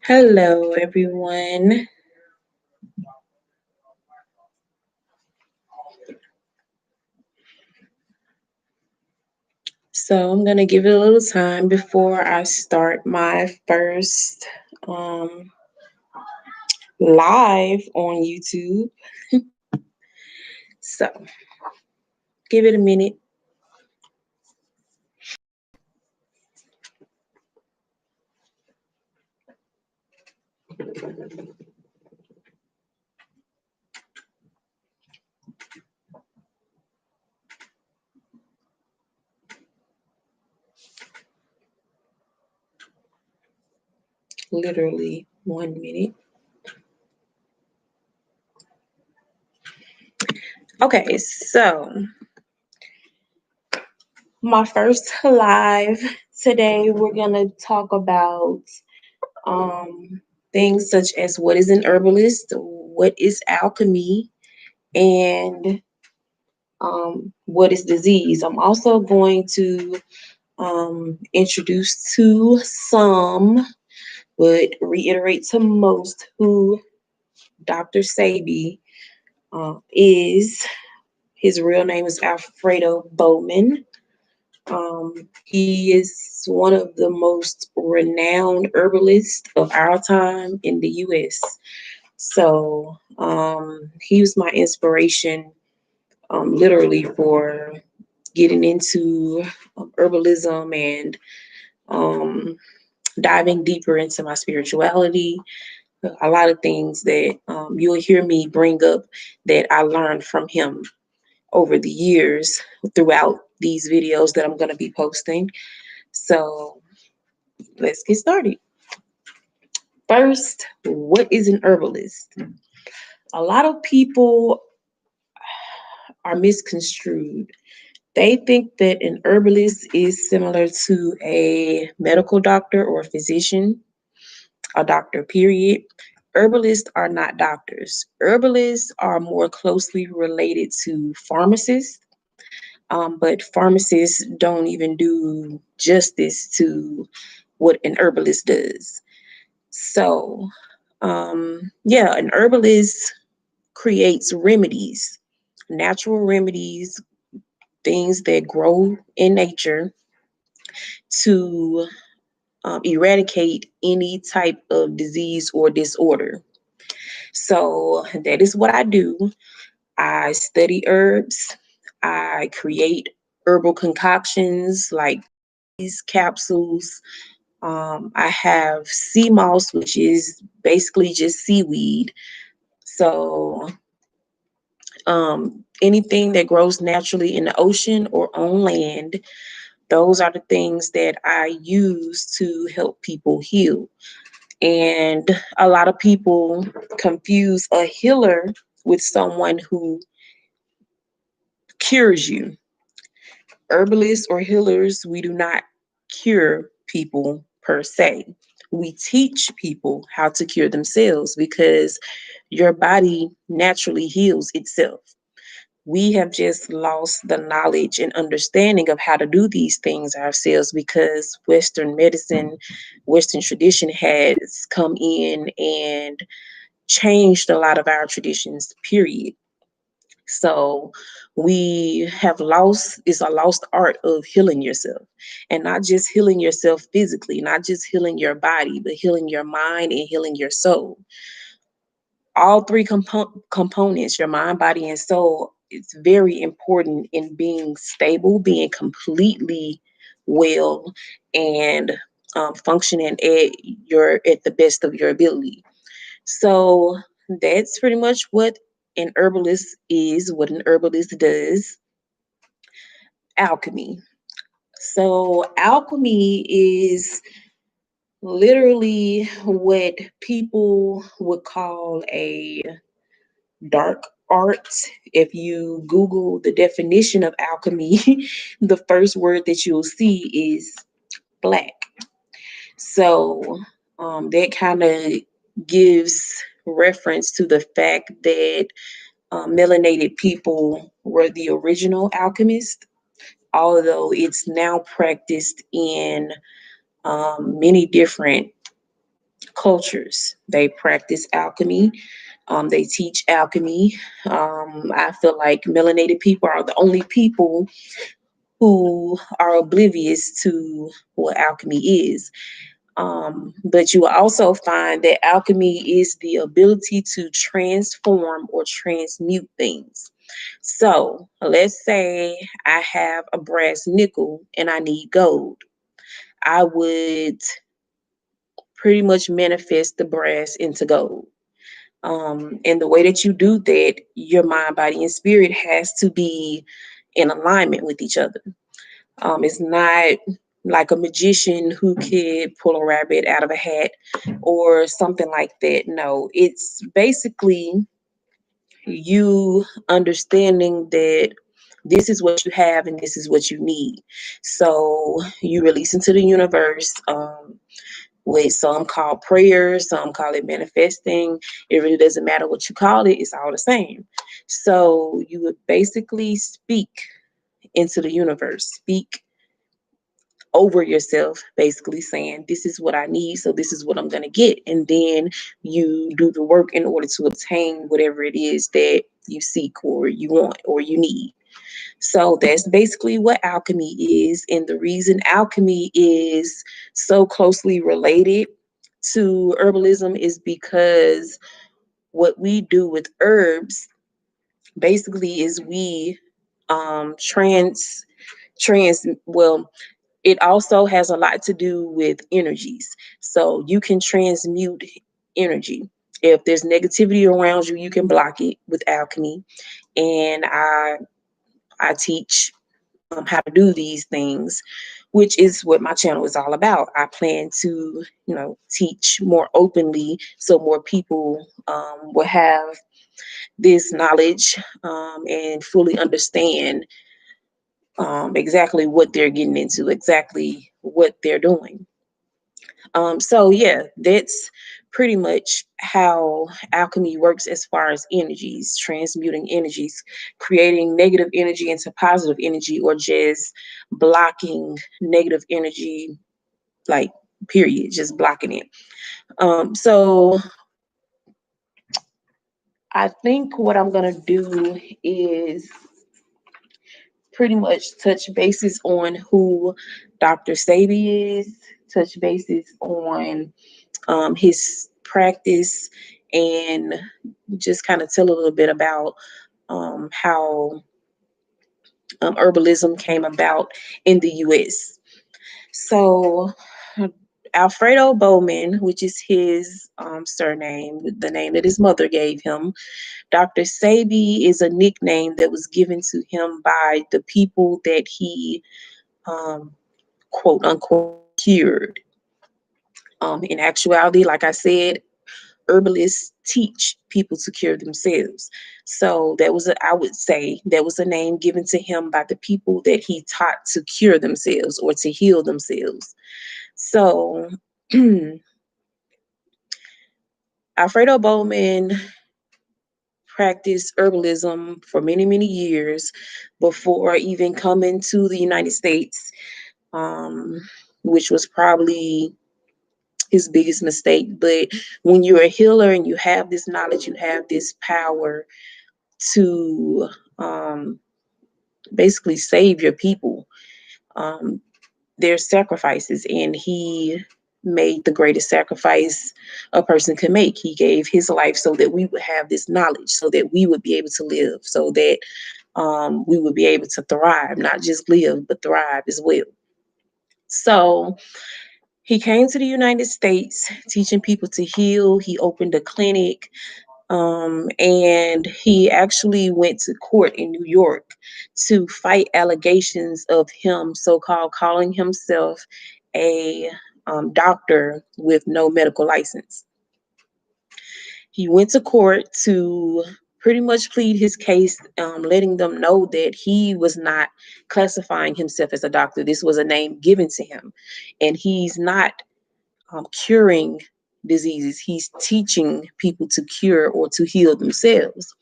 Hello, everyone. So I'm gonna give it a little time before I start my first um, live on YouTube. So give it a minute. Literally 1 minute. Okay, so my first live today, we're gonna talk about um, things such as what is an herbalist, what is alchemy, and what is disease. I'm also going to introduce to some, but reiterate to most who Dr. Sebi is. His real name is Alfredo Bowman. He is one of the most renowned herbalists of our time in the U.S. So he was my inspiration, literally, for getting into herbalism and um, diving deeper into my spirituality. A lot of things that you'll hear me bring up that I learned from him over the years throughout these videos that I'm going to be posting. So let's get started. First, what is an herbalist? A lot of people are misconstrued. They think that an herbalist is similar to a medical doctor or a physician, a doctor, period. Herbalists are not doctors. Herbalists are more closely related to pharmacists, but pharmacists don't even do justice to what an herbalist does. So, yeah, an herbalist creates remedies, natural remedies, things that grow in nature to eradicate any type of disease or disorder. So that is what I do. I study herbs. I create herbal concoctions like these capsules. I have sea moss, which is basically just seaweed. So anything that grows naturally in the ocean or on land, those are the things that I use to help people heal. And a lot of people confuse a healer with someone who cures you. Herbalists or healers, we do not cure people per se. We teach people how to cure themselves because your body naturally heals itself. We have just lost the knowledge and understanding of how to do these things ourselves because Western medicine, Western tradition has come in and changed a lot of our traditions, period. So we have lost, it's a lost art of healing yourself, and not just healing yourself physically, not just healing your body, but healing your mind and healing your soul. All three components, your mind, body, and soul, it's very important in being stable, being completely well, and functioning at the best of your ability. So that's pretty much what an herbalist is, what an herbalist does. Alchemy. So alchemy is literally what people would call a dark art. If you Google the definition of alchemy, the first word that you'll see is black. So that kind of gives reference to the fact that melanated people were the original alchemists, although it's now practiced in many different cultures. They practice alchemy. They teach alchemy. I feel like melanated people are the only people who are oblivious to what alchemy is. But you will also find that alchemy is the ability to transform or transmute things. So let's say I have a brass nickel and I need gold. I would pretty much manifest the brass into gold. And the way that you do that, your mind, body, and spirit has to be in alignment with each other. It's not like a magician who could pull a rabbit out of a hat or something like that. No, it's basically you understanding that this is what you have and this is what you need. So you release into the universe. With some call prayer, some call it manifesting. It really doesn't matter what you call it, it's all the same. So you would basically speak into the universe, speak over yourself, basically saying, this is what I need, so this is what I'm going to get. And then you do the work in order to obtain whatever it is that you seek or you want or you need. So that's basically what alchemy is. And the reason alchemy is so closely related to herbalism is because what we do with herbs basically is we trans well, it also has a lot to do with energies. So you can transmute energy. If there's negativity around you, you can block it with alchemy. And I teach how to do these things, which is what my channel is all about. I plan to, teach more openly so more people will have this knowledge and fully understand exactly what they're getting into, exactly what they're doing. So yeah, that's pretty much how alchemy works as far as energies, transmuting energies, creating negative energy into positive energy, or just blocking negative energy, like period, just blocking it. So I think what I'm gonna do is pretty much touch bases on who Dr. Sebi is, touch bases on his practice, and just kind of tell a little bit about how herbalism came about in the US. So, Alfredo Bowman, which is his surname, the name that his mother gave him, Dr. Sebi is a nickname that was given to him by the people that he, quote unquote, cured. In actuality, like I said, herbalists teach people to cure themselves. So I would say that was a name given to him by the people that he taught to cure themselves or to heal themselves. So Alfredo Bowman practiced herbalism for many, many years before even coming to the United States, um, which was probably his biggest mistake. But when you're a healer and you have this knowledge, you have this power to basically save your people. Um, there's sacrifices, and he made the greatest sacrifice a person could make. He gave his life so that we would have this knowledge, so that we would be able to live, so that we would be able to thrive, not just live, but thrive as well. So he came to the United States teaching people to heal. He opened a clinic. And he actually went to court in New York to fight allegations of him so-called calling himself a doctor with no medical license. He went to court to pretty much plead his case, letting them know that he was not classifying himself as a doctor. This was a name given to him, and he's not curing diseases. He's teaching people to cure or to heal themselves.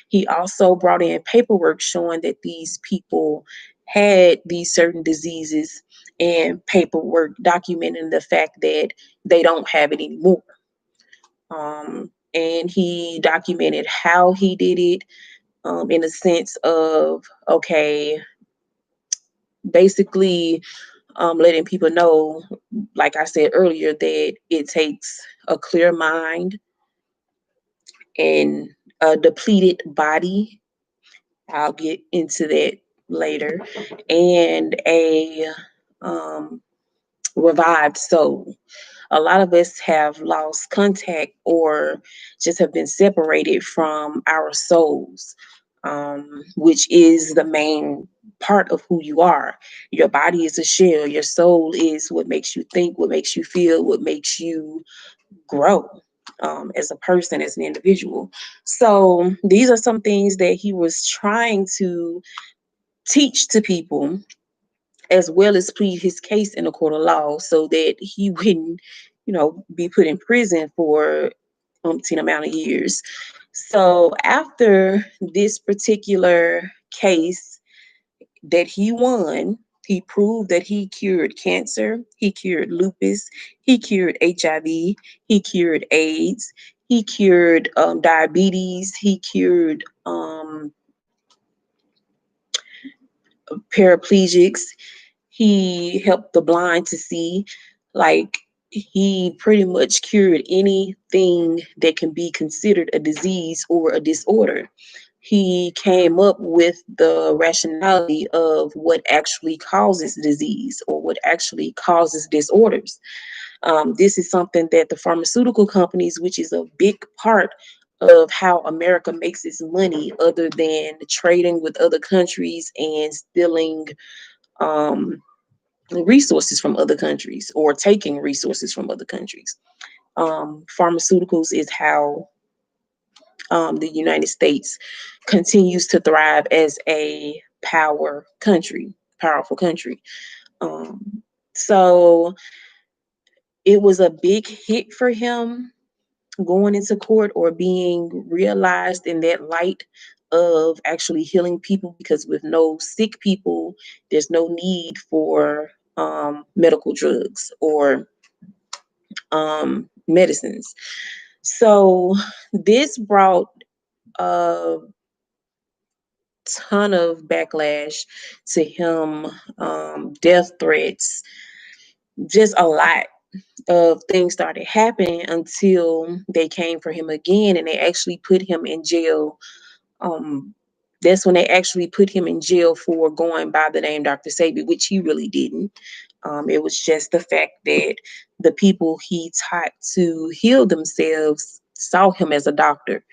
He also brought in paperwork showing that these people had these certain diseases, and paperwork documenting the fact that they don't have it anymore. And he documented how he did it, in a sense of, okay, basically letting people know, like I said earlier, that it takes a clear mind and a depleted body. I'll get into that later. And a um, revived soul. A lot of us have lost contact or just have been separated from our souls, which is the main part of who you are. Your body is a shell, your soul is what makes you think, what makes you feel, what makes you grow. As a person, as an individual. So, these are some things that he was trying to teach to people, as well as plead his case in a court of law, so that he wouldn't, be put in prison for umpteen amount of years. So after this particular case that he won, he proved that he cured cancer, he cured lupus, he cured HIV, he cured AIDS, he cured diabetes, he cured paraplegics. He helped the blind to see. Like, he pretty much cured anything that can be considered a disease or a disorder. He came up with the rationality of what actually causes disease or what actually causes disorders. This is something that the pharmaceutical companies, which is a big part of how America makes its money, other than trading with other countries and stealing um, resources from other countries or taking resources from other countries. Pharmaceuticals is how the United States continues to thrive as a powerful country. Um, so it was a big hit for him going into court or being realized in that light of actually healing people, because with no sick people, there's no need for medical drugs or medicines. So this brought a ton of backlash to him, death threats, just a lot of things started happening until they came for him again and they actually put him in jail. That's when they actually put him in jail for going by the name Dr. Sebi, which he really didn't. It was just the fact that the people he taught to heal themselves saw him as a doctor.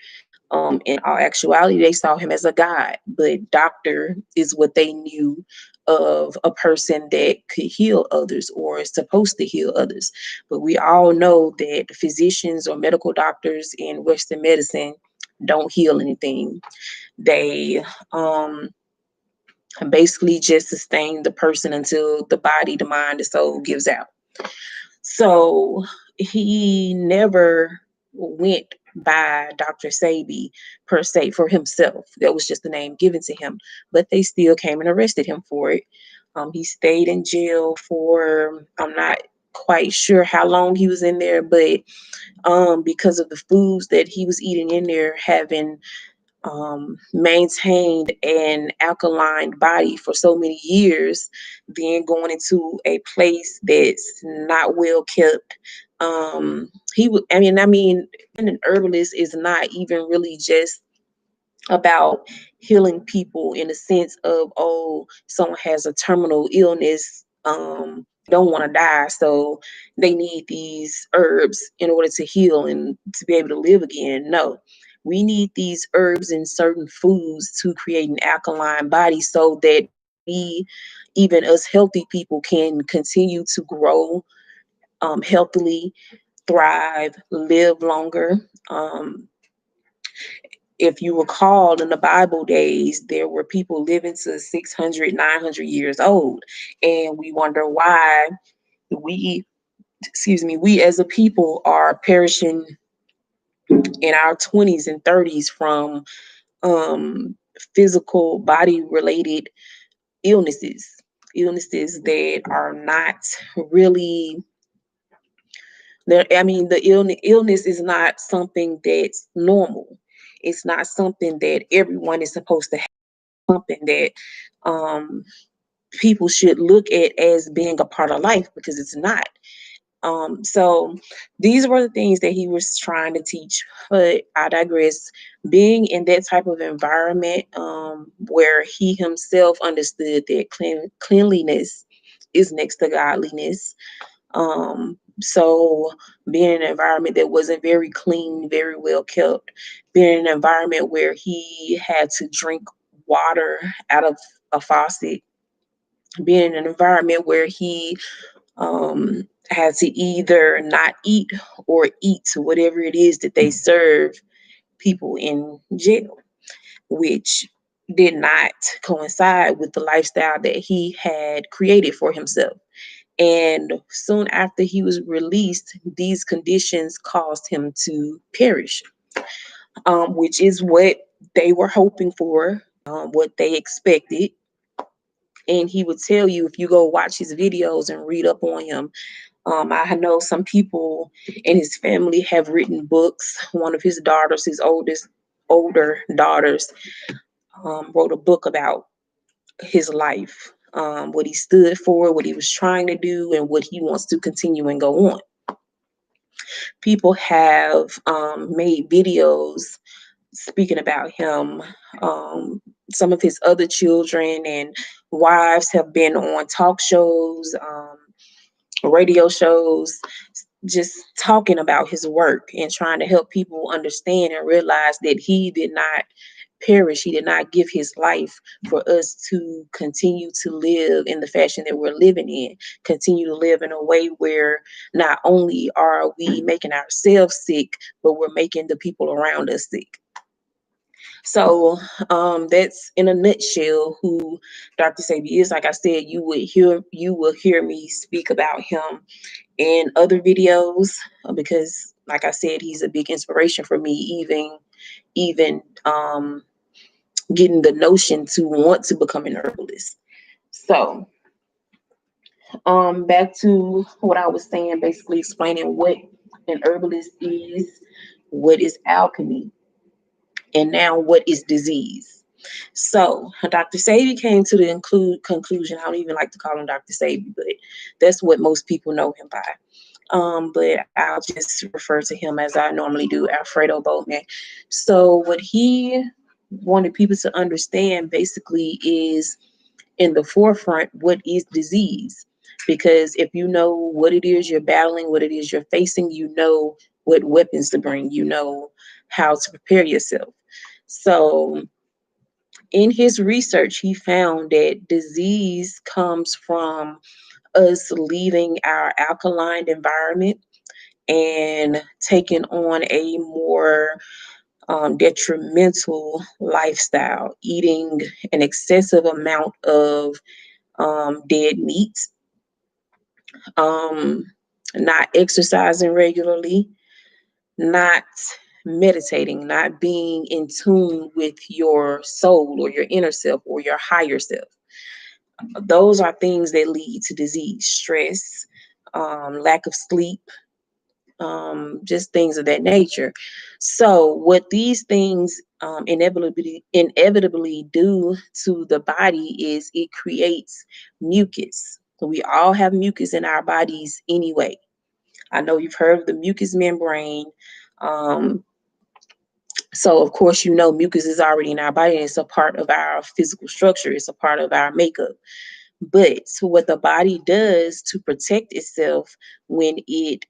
In all actuality, they saw him as a god, but doctor is what they knew of a person that could heal others or is supposed to heal others. But we all know that physicians or medical doctors in Western medicine don't heal anything. They basically just sustain the person until the body, the mind, the soul gives out. So he never went by Dr. Sebi per se for himself. That was just the name given to him. But they still came and arrested him for it. He stayed in jail for, I'm not quite sure how long he was in there, but because of the foods that he was eating in there, having maintained an alkaline body for so many years, then going into a place that's not well kept. He would, I mean, being an herbalist is not even really just about healing people in the sense of, oh, someone has a terminal illness, don't want to die, so they need these herbs in order to heal and to be able to live again. No, we need these herbs in certain foods to create an alkaline body so that we, even us healthy people, can continue to grow healthily, thrive, live longer. If you recall, in the Bible days, there were people living to 600, 900 years old. And we wonder why we, we as a people are perishing in our 20s and 30s from um, physical body related illnesses, illnesses that are not really Illness is not something that's normal. It's not something that everyone is supposed to have. Something that um, people should look at as being a part of life, because it's not. So these were the things that he was trying to teach. But I digress. Being in that type of environment, where he himself understood that cleanliness is next to godliness. So being in an environment that wasn't very clean, very well kept, being in an environment where he had to drink water out of a faucet, being in an environment where he had to either not eat or eat whatever it is that they serve people in jail, which did not coincide with the lifestyle that he had created for himself. And soon after he was released, these conditions caused him to perish, which is what they were hoping for, what they expected. And he would tell you, if you go watch his videos and read up on him. I know some people in his family have written books. One of his daughters, his older daughters, wrote a book about his life, what he stood for, what he was trying to do, and what he wants to continue and go on. People have made videos speaking about him. Some of his other children and wives have been on talk shows, radio shows, just talking about his work and trying to help people understand and realize that he did not perish. He did not give his life for us to continue to live in the fashion that we're living in, continue to live in a way where not only are we making ourselves sick, but we're making the people around us sick. So that's in a nutshell who Dr. Sebi is. Like I said, you will hear me speak about him in other videos, because like I said, he's a big inspiration for me, even getting the notion to want to become an herbalist. So back to what I was saying, basically explaining what an herbalist is, what is alchemy, and now what is disease. So Dr. Sebi came to the conclusion. I don't even like to call him Dr. Sebi, but that's what most people know him by. But I'll just refer to him as I normally do, Alfredo Bowman. So what he wanted people to understand basically is, in the forefront, what is disease. Because if you know what it is you're battling, what it is you're facing, you know what weapons to bring, you know how to prepare yourself. So in his research, he found that disease comes from us leaving our alkaline environment and taking on a more detrimental lifestyle, eating an excessive amount of dead meat, um, not exercising regularly, not meditating, not being in tune with your soul or your inner self or your higher self. Those are things that lead to disease, stress, lack of sleep, just things of that nature. So, what these things inevitably do to the body is it creates mucus. We all have mucus in our bodies anyway. I know you've heard of the mucous membrane. Um, so, of course, you know mucus is already in our body, and it's a part of our physical structure, it's a part of our makeup. But so what the body does to protect itself when it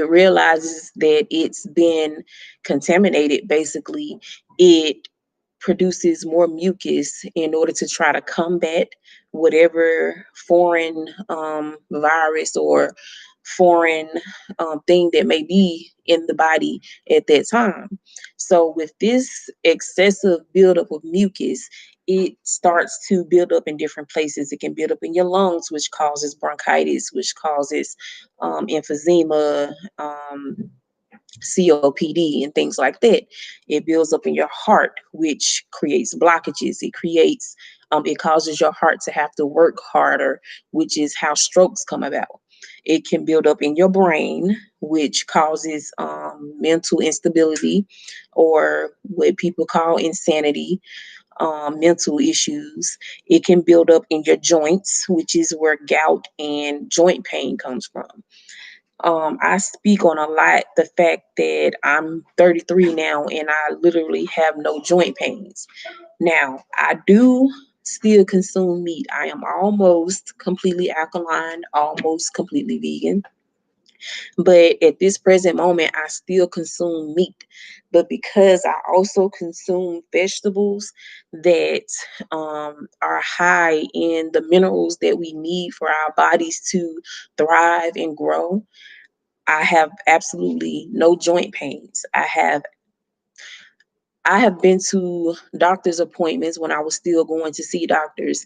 realizes that it's been contaminated, basically, it produces more mucus in order to try to combat whatever foreign virus or foreign thing that may be in the body at that time. So, with this excessive buildup of mucus, it starts to build up in different places. It can build up in your lungs, which causes bronchitis, which causes emphysema, COPD, and things like that. It builds up in your heart, which creates blockages. It causes your heart to have to work harder, which is how strokes come about. It can build up in your brain, which causes mental instability, or what people call insanity, mental issues. It can build up in your joints, which is where gout and joint pain comes from. I speak on a lot the fact that I'm 33 now and I literally have no joint pains. Now, I do still consume meat. I am almost completely alkaline, almost completely vegan. But at this present moment, I still consume meat. But because I also consume vegetables that are high in the minerals that we need for our bodies to thrive and grow, I have absolutely no joint pains. I have been to doctor's appointments when I was still going to see doctors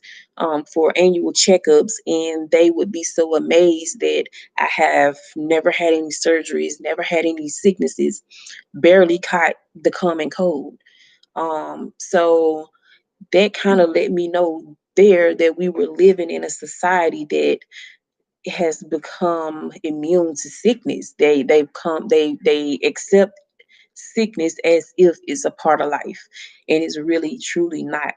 for annual checkups, and they would be so amazed that I have never had any surgeries, never had any sicknesses, barely caught the common cold. So that kind of let me know there that we were living in a society that has become immune to sickness. They accept sickness as if it's a part of life, and it's really truly not.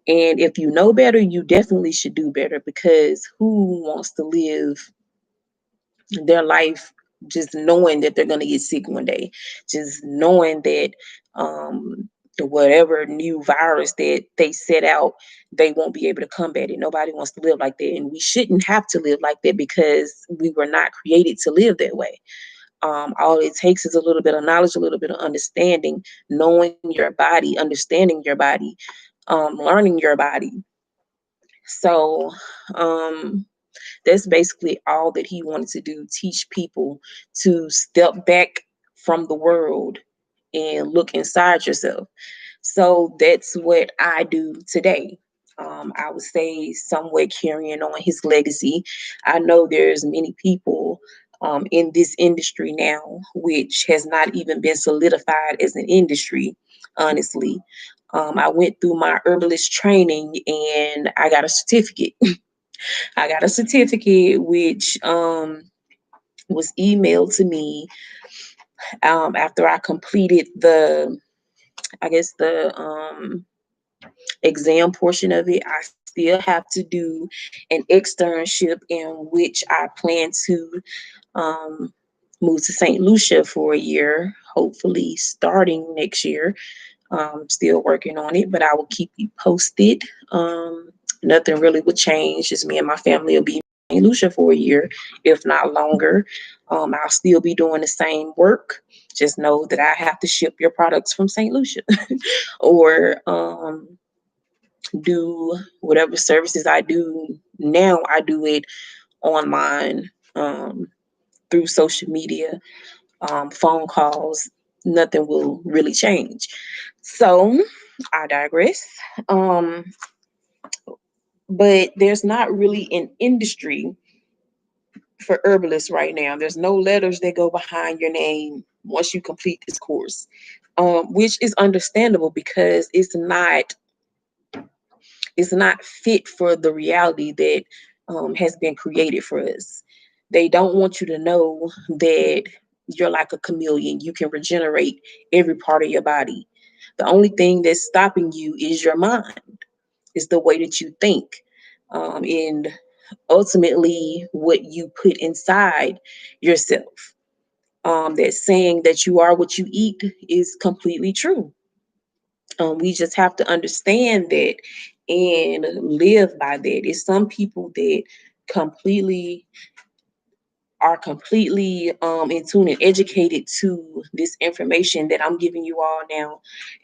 And if you know better, you definitely should do better, because who wants to live their life just knowing that they're going to get sick one day, just knowing that whatever new virus that they set out, they won't be able to combat it. Nobody wants to live like that, and we shouldn't have to live like that, because we were not created to live that way. All it takes is a little bit of knowledge, a little bit of understanding, knowing your body, understanding your body, learning your body. So um, that's basically all that he wanted to do, teach people to step back from the world and look inside yourself. So that's what I do today. I would say somewhat carrying on his legacy. I know there's many people in this industry now, which has not even been solidified as an industry, honestly. I went through my herbalist training and I got a certificate. I got a certificate which was emailed to me after I completed I guess, the exam portion of it. I still have to do an externship in which I plan to um, move to St. Lucia for a year, hopefully starting next year. Still working on it, but I will keep you posted. Nothing really would change. Just me and my family will be in St. Lucia for a year, if not longer. I'll still be doing the same work. Just know that I have to ship your products from St. Lucia or do whatever services I do now. I do it online, through social media, phone calls. Nothing will really change. So I digress. Um, but there's not really an industry for herbalists right now. There's no letters that go behind your name once you complete this course, which is understandable because it's not fit for the reality that has been created for us. They don't want you to know that you're like a chameleon. You can regenerate every part of your body. The only thing that's stopping you is your mind, is the way that you think. And ultimately, what you put inside yourself. That saying that you are what you eat is completely true. We just have to understand that and live by that. It's some people that completely completely in tune and educated to this information that I'm giving you all now,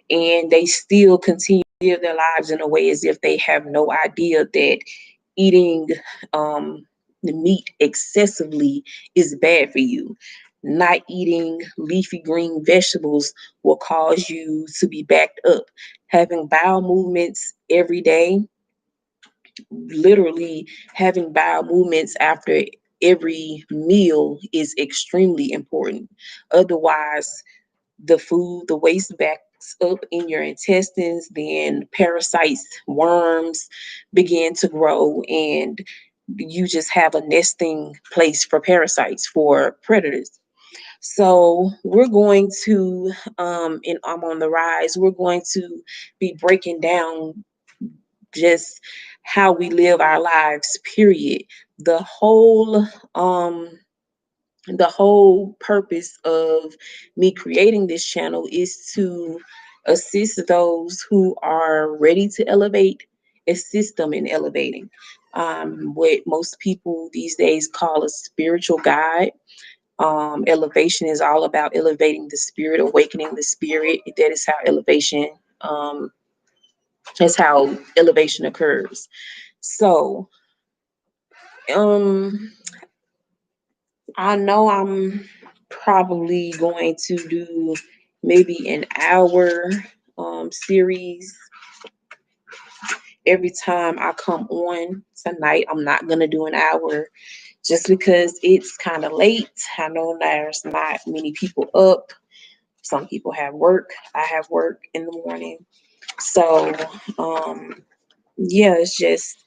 and they still continue to live their lives in a way as if they have no idea that eating the meat excessively is bad for you. Not eating leafy green vegetables will cause you to be backed up. Having bowel movements every day, literally having bowel movements after every meal, is extremely important. Otherwise, the waste backs up in your intestines, then parasites, worms begin to grow, and you just have a nesting place for parasites, for predators. So we're going to, and I'm on the rise, we're going to be breaking down just how we live our lives, period. The whole, the whole purpose of me creating this channel is to assist those who are ready to elevate, assist them in elevating. What most people these days call a spiritual guide. Elevation is all about elevating the spirit, awakening the spirit. That is how elevation. That's how elevation occurs. So, um, I know I'm probably going to do maybe an hour series every time I come on. Tonight, I'm not gonna do an hour just because it's kind of late. I know there's not many people up. Some people have work. I have work in the morning. So, yeah, it's just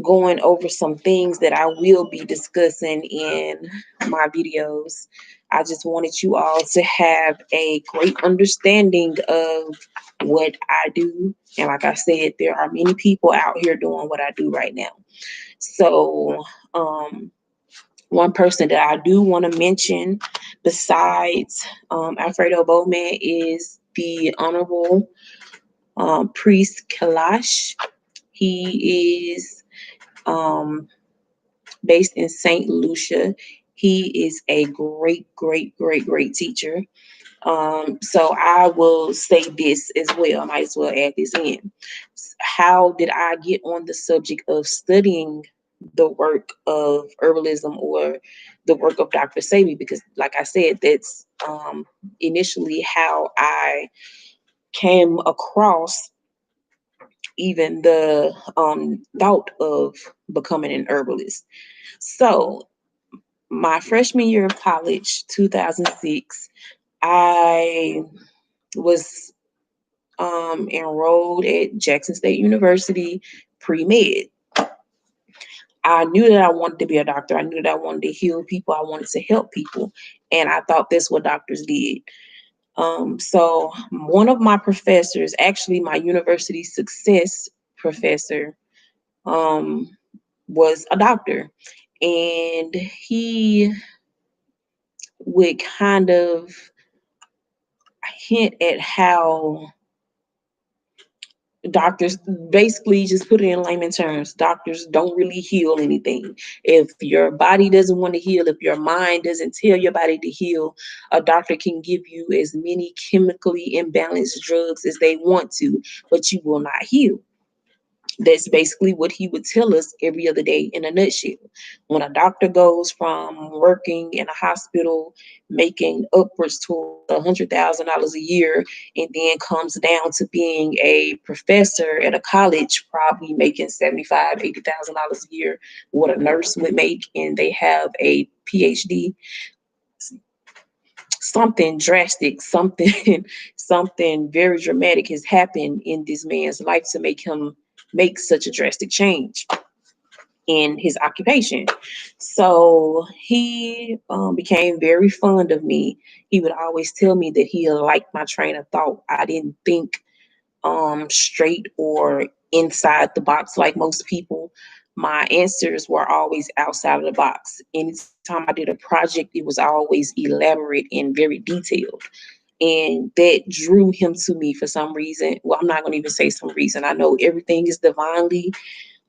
going over some things that I will be discussing in my videos. I just wanted you all to have a great understanding of what I do. And like I said, there are many people out here doing what I do right now. So, one person that I do want to mention besides Alfredo Bowman is the Honorable Priest Kalash. He is um, based in St. Lucia. He is a great, great, great, great teacher. So I will say this as well. I might as well add this in. How did I get on the subject of studying the work of herbalism or the work of Dr. Sebi? Because, like I said, that's initially how I came across even the thought of becoming an herbalist. So, my freshman year of college, 2006, I was enrolled at Jackson State University pre-med. I knew that I wanted to be a doctor. I knew that I wanted to heal people. I wanted to help people. And I thought that's what doctors did. So one of my professors, actually my university success professor, um, was a doctor. And he would kind of hint at how doctors, basically, just put it in layman terms, doctors don't really heal anything. If your body doesn't want to heal, if your mind doesn't tell your body to heal, a doctor can give you as many chemically imbalanced drugs as they want to, but you will not heal. That's basically what he would tell us every other day in a nutshell. When a doctor goes from working in a hospital making upwards towards $100,000 a year and then comes down to being a professor at a college, probably making $75,000, $80,000 a year, what a nurse would make, and they have a PhD, something drastic, something something very dramatic has happened in this man's life to make him make such a drastic change in his occupation. So he became very fond of me. He would always tell me that he liked my train of thought. I didn't think straight or inside the box like most people. My answers were always outside of the box. Anytime I did a project, it was always elaborate and very detailed. And that drew him to me for some reason. Well, I'm not going to even say some reason. I know everything is divinely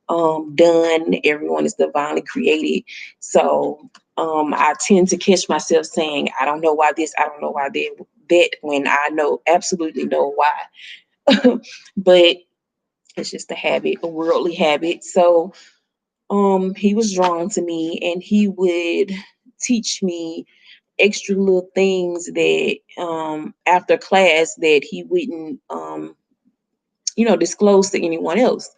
done. Everyone is divinely created. So I tend to catch myself saying, I don't know why this, I don't know why that, when I know absolutely know why. But it's just a habit, a worldly habit. So he was drawn to me and he would teach me extra little things that after class that he wouldn't disclose to anyone else.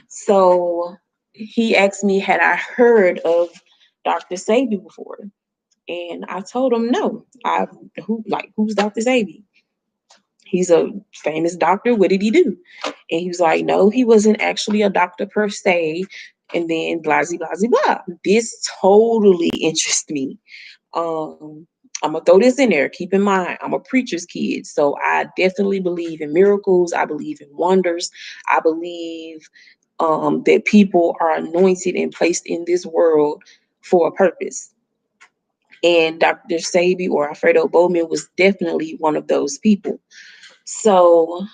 So he asked me, had I heard of Dr. Sebi before? And I told him no. Who's Dr. Sebi? He's a famous doctor. What did he do? And he was like, no, he wasn't actually a doctor per se. and then blah, blah, blah, blah. This totally interests me. Um, I'm gonna throw this in there. Keep in mind, I'm a preacher's kid, so I definitely believe in miracles. I believe in wonders. I believe that people are anointed and placed in this world for a purpose. And Dr. Sebi or Alfredo Bowman was definitely one of those people. So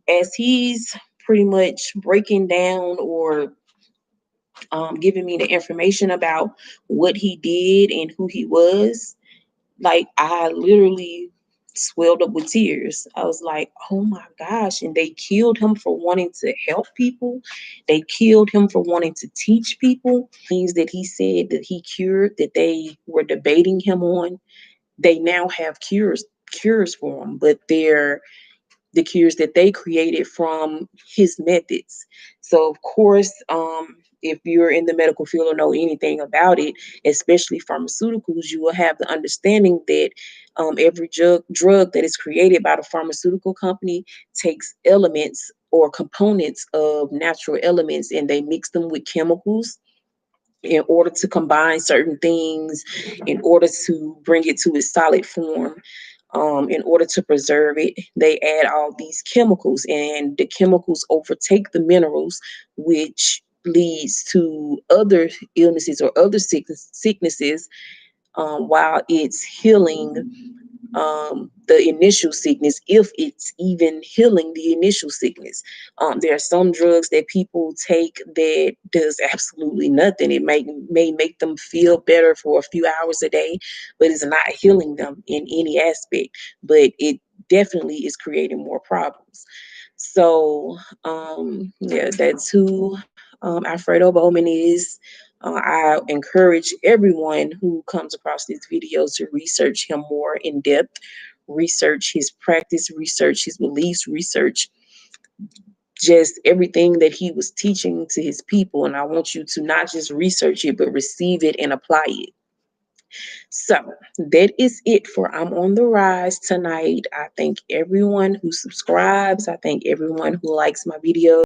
as he's pretty much breaking down or giving me the information about what he did and who he was, like I literally swelled up with tears. I was like, oh my gosh. And they killed him for wanting to help people. They killed him for wanting to teach people things that he said that he cured, that they were debating him on. They now have cures for him, but they're the cures that they created from his methods. So, of course, if you're in the medical field or know anything about it, especially pharmaceuticals, you will have the understanding that every drug that is created by the pharmaceutical company takes elements or components of natural elements and they mix them with chemicals in order to combine certain things, in order to bring it to its solid form, in order to preserve it. They add all these chemicals, and the chemicals overtake the minerals, which leads to other illnesses or other sicknesses while it's healing the initial sickness, if it's even healing the initial sickness. There are some drugs that people take that does absolutely nothing. It may make them feel better for a few hours a day, but it's not healing them in any aspect. But it definitely is creating more problems. So yeah, that's who Alfredo Bowman is. I encourage everyone who comes across this video to research him more in depth, research his practice, research his beliefs, research just everything that he was teaching to his people. And I want you to not just research it, but receive it and apply it. So that is it for I'm on the Rise tonight. I thank everyone who subscribes. I thank everyone who likes my videos.